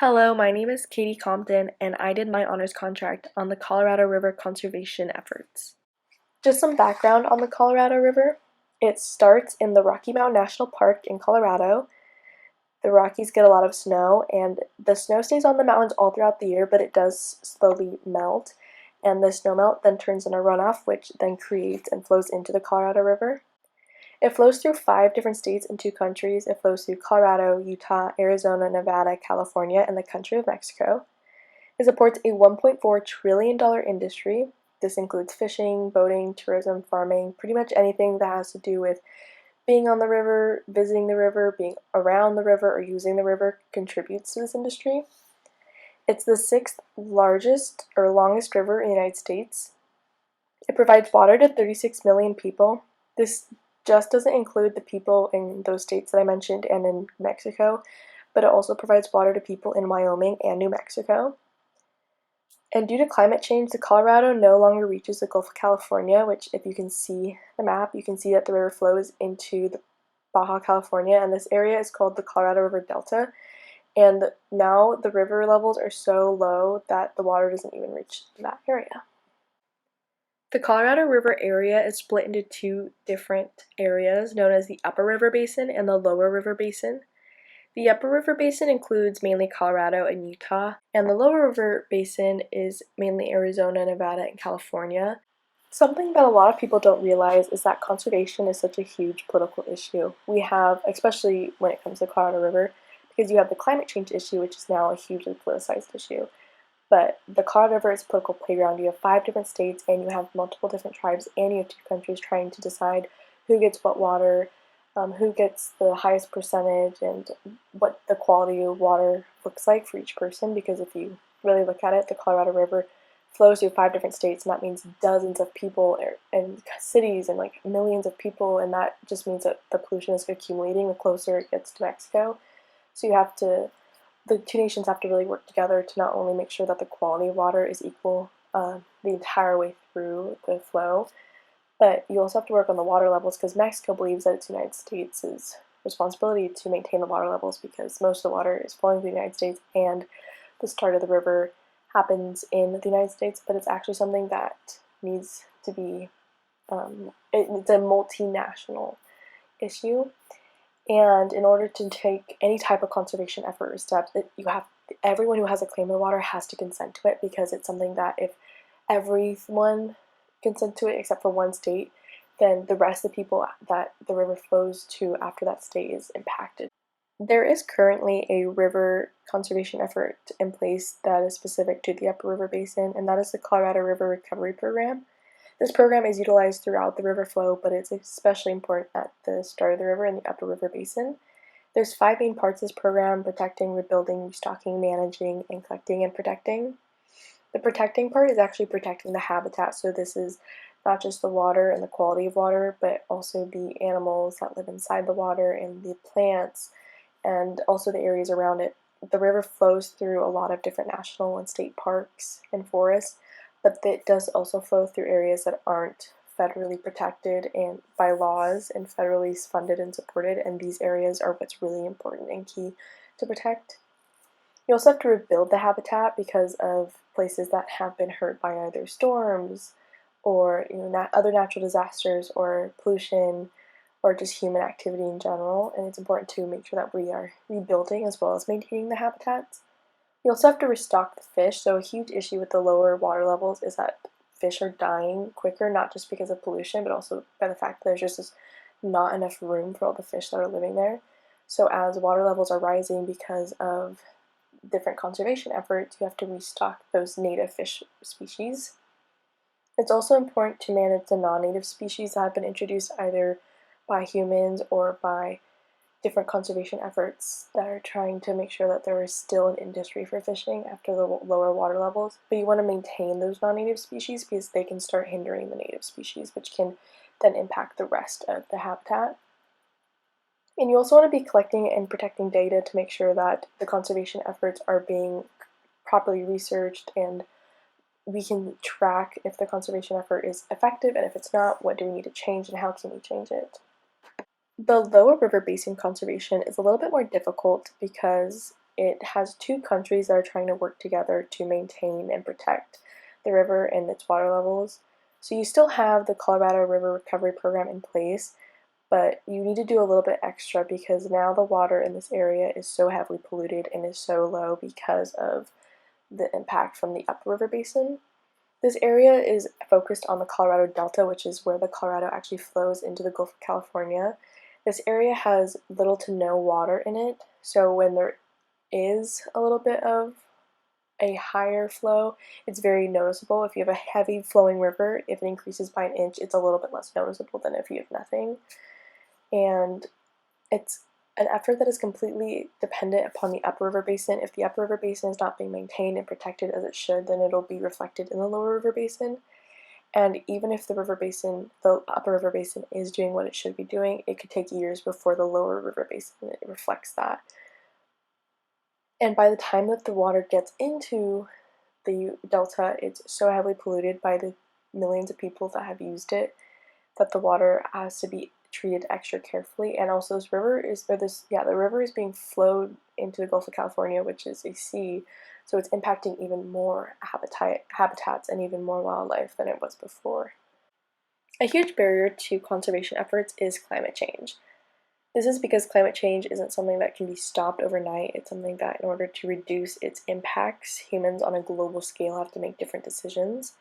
Hello, my name is Katie Compton, and I did my honors contract on the Colorado River conservation efforts. Just some background on the Colorado River. It starts in the Rocky Mountain National Park in Colorado. The Rockies get a lot of snow, and the snow stays on the mountains all throughout the year, but it does slowly melt. And the snowmelt then turns into runoff, which then creates and flows into the Colorado River. It flows through 5 different states and 2 countries. It flows through Colorado, Utah, Arizona, Nevada, California, and the country of Mexico. It supports a $1.4 trillion industry. This includes fishing, boating, tourism, farming, pretty much anything that has to do with being on the river, visiting the river, being around the river, or using the river contributes to this industry. It's the 6th largest or longest river in the United States. It provides water to 36 million people. This just doesn't include the people in those states that I mentioned and in Mexico, but it also provides water to people in Wyoming and New Mexico. And due to climate change, the Colorado no longer reaches the Gulf of California, which if you can see the map, you can see that the river flows into the Baja California, and this area is called the Colorado River Delta. And now the river levels are so low that the water doesn't even reach that area. The Colorado River area is split into 2 different areas known as the Upper River Basin and the Lower River Basin. The Upper River Basin includes mainly Colorado and Utah, and the Lower River Basin is mainly Arizona, Nevada, and California. Something that a lot of people don't realize is that conservation is such a huge political issue. We have, especially when it comes to the Colorado River, because you have the climate change issue, which is now a hugely politicized issue. But the Colorado River is a political playground. You have 5 different states, and you have multiple different tribes, and you have 2 countries trying to decide who gets what water, who gets the highest percentage, and what the quality of water looks like for each person. Because if you really look at it, the Colorado River flows through 5 different states, and that means dozens of people and cities and like millions of people, and that just means that the pollution is accumulating the closer it gets to Mexico. So the 2 nations have to really work together to not only make sure that the quality of water is equal the entire way through the flow, but you also have to work on the water levels because Mexico believes that it's the United States' responsibility to maintain the water levels because most of the water is flowing through the United States and the start of the river happens in the United States, but it's actually something that needs to be, it's a multinational issue. And in order to take any type of conservation effort or steps, everyone who has a claim to the water has to consent to it because it's something that if everyone consent to it except for one state, then the rest of the people that the river flows to after that state is impacted. There is currently a river conservation effort in place that is specific to the Upper River Basin, and that is the Colorado River Recovery Program. This program is utilized throughout the river flow, but it's especially important at the start of the river in the Upper River Basin. There's 5 main parts of this program: protecting, rebuilding, restocking, managing, and collecting and protecting. The protecting part is actually protecting the habitat, so this is not just the water and the quality of water, but also the animals that live inside the water and the plants, and also the areas around it. The river flows through a lot of different national and state parks and forests, but it does also flow through areas that aren't federally protected and by laws and federally funded and supported, and these areas are what's really important and key to protect. You also have to rebuild the habitat because of places that have been hurt by either storms or other natural disasters or pollution or just human activity in general, and it's important to make sure that we are rebuilding as well as maintaining the habitats. You also have to restock the fish, so a huge issue with the lower water levels is that fish are dying quicker, not just because of pollution, but also by the fact that there's just not enough room for all the fish that are living there. So as water levels are rising because of different conservation efforts, you have to restock those native fish species. It's also important to manage the non-native species that have been introduced either by humans or by different conservation efforts that are trying to make sure that there is still an industry for fishing after the lower water levels. But you want to maintain those non-native species because they can start hindering the native species, which can then impact the rest of the habitat. And you also want to be collecting and protecting data to make sure that the conservation efforts are being properly researched and we can track if the conservation effort is effective, and if it's not, what do we need to change and how can we change it. The lower river basin conservation is a little bit more difficult because it has two countries that are trying to work together to maintain and protect the river and its water levels. So you still have the Colorado River Recovery Program in place, but you need to do a little bit extra because now the water in this area is so heavily polluted and is so low because of the impact from the upper river basin. This area is focused on the Colorado Delta, which is where the Colorado actually flows into the Gulf of California. This area has little to no water in it, so when there is a little bit of a higher flow, it's very noticeable. If you have a heavy flowing river, if it increases by an inch, it's a little bit less noticeable than if you have nothing. And it's an effort that is completely dependent upon the upper river basin. If the upper river basin is not being maintained and protected as it should, then it'll be reflected in the lower river basin. And even if the upper river basin is doing what it should be doing, it could take years before the lower river basin reflects that. And by the time that the water gets into the delta, it's so heavily polluted by the millions of people that have used it that the water has to be treated extra carefully. And also the river is being flowed into the Gulf of California, which is a sea, so it's impacting even more habitats and even more wildlife than it was before. A huge barrier to conservation efforts is climate change. This is because climate change isn't something that can be stopped overnight. It's something that, in order to reduce its impacts, humans on a global scale have to make different decisions.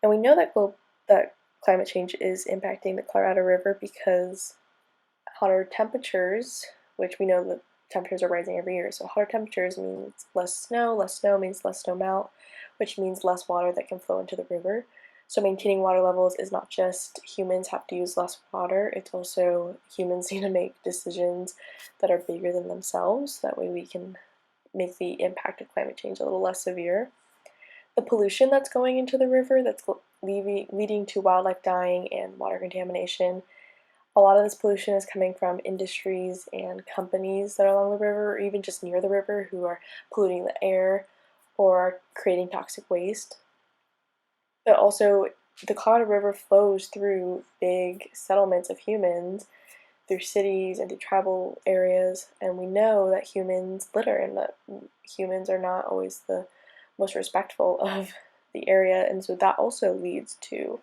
And we know that climate change is impacting the Colorado River because hotter temperatures, which we know that temperatures are rising every year, so hotter temperatures means less snow means less snow melt, which means less water that can flow into the river. So maintaining water levels is not just humans have to use less water, it's also humans need to make decisions that are bigger than themselves. That way we can make the impact of climate change a little less severe. The pollution that's going into the river that's leading to wildlife dying and water contamination, a lot of this pollution is coming from industries and companies that are along the river or even just near the river who are polluting the air or creating toxic waste. But also, the Colorado River flows through big settlements of humans, through cities and through tribal areas, and we know that humans litter and that humans are not always the most respectful of the area, and so that also leads to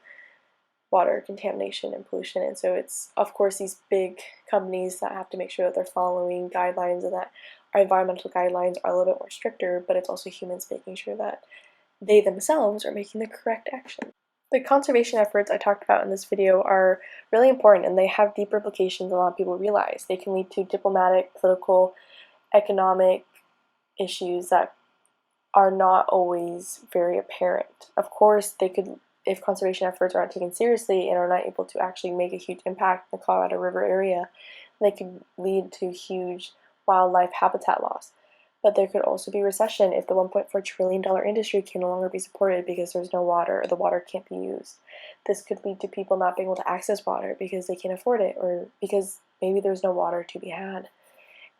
water contamination and pollution. And so it's, of course, these big companies that have to make sure that they're following guidelines and that our environmental guidelines are a little bit more stricter, but it's also humans making sure that they themselves are making the correct action. The conservation efforts I talked about in this video are really important, and they have deeper implications than a lot of people realize. They can lead to diplomatic, political, economic issues that are not always very apparent. Of course, they could, if conservation efforts aren't taken seriously and are not able to actually make a huge impact in the Colorado River area, they could lead to huge wildlife habitat loss. But there could also be recession if the $1.4 trillion industry can no longer be supported because there's no water or the water can't be used. This could lead to people not being able to access water because they can't afford it or because maybe there's no water to be had.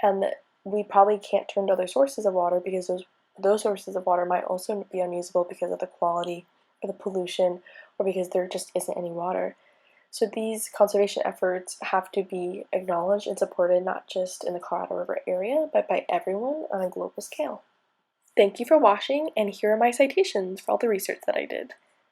And we probably can't turn to other sources of water because those sources of water might also be unusable because of the quality or the pollution or because there just isn't any water. So these conservation efforts have to be acknowledged and supported not just in the Colorado River area, but by everyone on a global scale. Thank you for watching, and here are my citations for all the research that I did.